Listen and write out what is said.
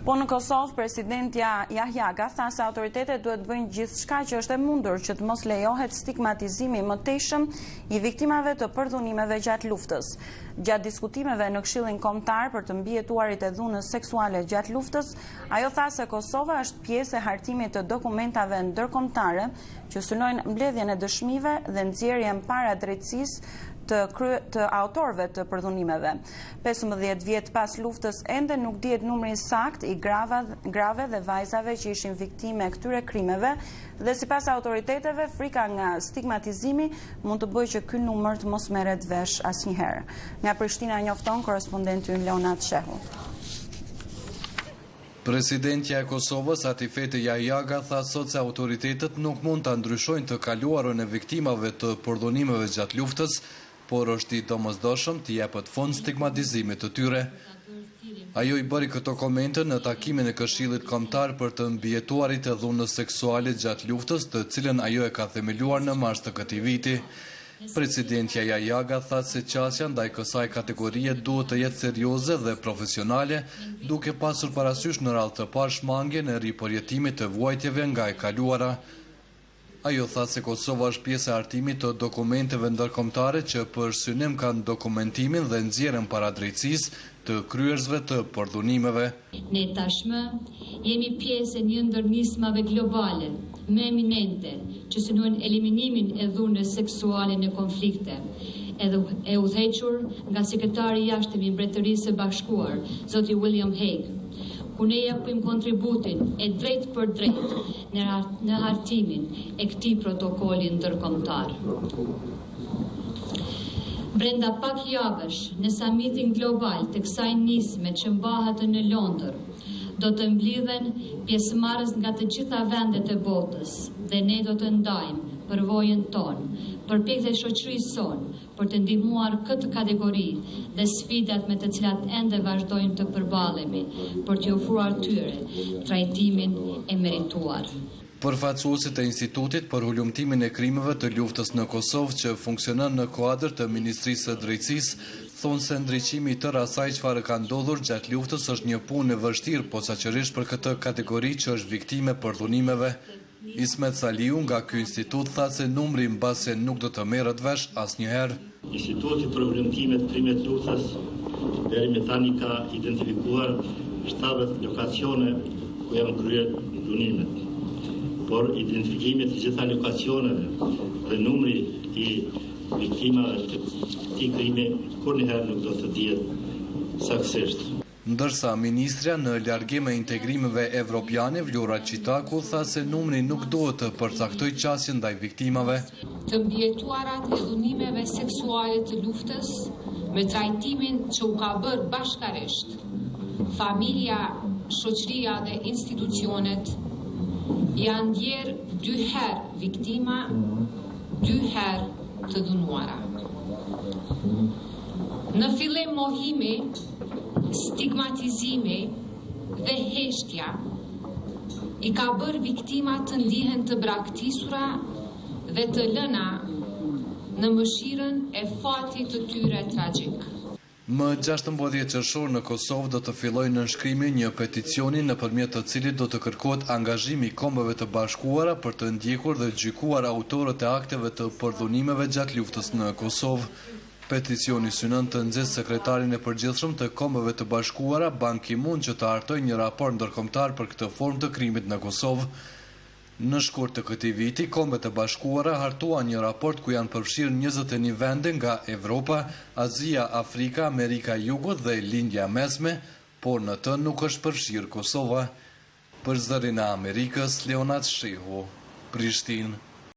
Po në Kosovë, presidentja Jahjaga tha se autoritetet duhet bëjnë gjithçka që është e mundur që të mos lejohet stigmatizimi i mëtejshëm i viktimave të përdhunimeve gjatë luftës. Gjatë diskutimeve në Këshillin Kombëtar për të mbijetuarit e dhunës seksuale gjatë luftës, ajo tha se Kosova është pjesë e hartimit të dokumentave ndërkombëtare që synojnë mbledhjen e dëshmive dhe nxjerrjen para drejtësisë të autorëve të përdhunimeve. 15 vjet pas luftës ende nuk dihet numri sakt i grave dhe vajzave që ishin viktime këtyre krimeve dhe sipas autoriteteve frika nga stigmatizimi mund të bëjë që ky numër të mos merret vesh asnjëherë. Nga Prishtina njofton korrespondenti ynë Leonat Shehu. Presidentja e Kosovës Atifete Jahjaga tha sot se autoritetet nuk mund ta ndryshojnë të kaluarën e viktimave të përdhunimeve gjatë luftës, por është i domosdoshëm të jepet fund stigmatizimit të tyre. Ajo i bëri këto komente në takimin e Këshillit Kombëtar për të mbijetuarit e dhunës seksuale gjatë luftës, të cilën ajo e ka themeluar në mars të këtij viti. Presidentja Jahjaga tha se qasja ndaj kësaj kategorie duhet të jetë serioze dhe profesionale, duke pasur parasysh në radhë të parë shmangjen e ripërjetimit të vuajtjeve nga e kaluara. Ajo tha se Kosova është pjesë e hartimit të dokumenteve ndërkombëtare që për synim kanë dokumentimin dhe nxjerrjen para drejtësisë të kryerësve të përdhunimeve. Ne tashmë jemi pjesë e një ndër nismave globale më eminente që synojnë eliminimin e dhunës seksuale në konflikte, edhe e udhëhequr nga sekretari i jashtëm i Mbretërisë së Bashkuar, zoti William Hague, ku ne japim kontributin e drejt për drejt në hartimin e këtij protokolli ndërkombëtar. Brenda pak javësh, në samitin global të kësaj nisme që mbahet në Londër, do të mblidhen pjesëmarrës nga të gjitha vendet e botës dhe ne do të ndajmë përvojën tonë, përpjekjet e shoqërisë sonë për të ndihmuar këtë kategori dhe sfidat me të cilat ende vazhdojmë të përballemi për t'i ofruar tyre trajtimin e merituar. Përfaqësuesit e Institutit për Hulumtimin e Krimeve të Luftës në Kosovë që funksionon në kuadër të Ministrisë së Drejtësisë thonë se ndriçimi i tërë asaj çfarë ka ndodhur gjatë luftës është një punë e vështirë, posaçërisht për këtë kategori që është viktime përdhunimeve. Ismet Saliu nga ky institut tha se numri mbase nuk do të merret vesh asnjëherë. Instituti për Hulumtimet e Krimeve të Luftës deri më tani ka identifikuar 70 lokacione ku janë kryer dhunimet. Por identifikimi të gjitha lokacioneve dhe numri i viktimave të këtij krimi kurrëherë nuk do të dihet saktësisht. Ndërsa ministrja në largim e integrimeve evropiane Vlora Çitaku tha se numri nuk duhet të përcaktojë qasjen ndaj viktimave. Të mbijetuarat e dhunimeve seksuale të luftës me trajtimin që u ka bërë bashkarisht, familja, shoqëria dhe institucionet janë ndjerë 2 herë viktima, 2 herë të dhunuara. Në fillim mohimi, stigmatizimi dhe heshtja i ka bërë viktimat të ndihen të braktisura dhe të lëna në mëshirën e fatit të tyre tragjik. Më 16 qershor në Kosovë do të fillojë nënshkrimi një peticioni nëpërmjet të cilit do të kërkohet angazhimi i Kombeve të Bashkuara për të ndjekur dhe gjykuar autorët e akteve të përdhunimeve gjatë luftës në Kosovë. Peticioni synon të nxjerrë sekretarin e përgjithshëm të Kombeve të Bashkuara Ban Ki-moon që të hartojë një raport ndërkombëtar për këtë formë të krimit në Kosovë. Në shkurt të këtij viti, Kombet e Bashkuara hartuan një raport ku janë përfshirë 21 vende nga Evropa, Azia, Afrika, Amerika e Jugut dhe Lindja e Mesme, por në të nuk është përfshirë Kosova. Për zërin e Amerikës, Leonat Shehu, Prishtinë.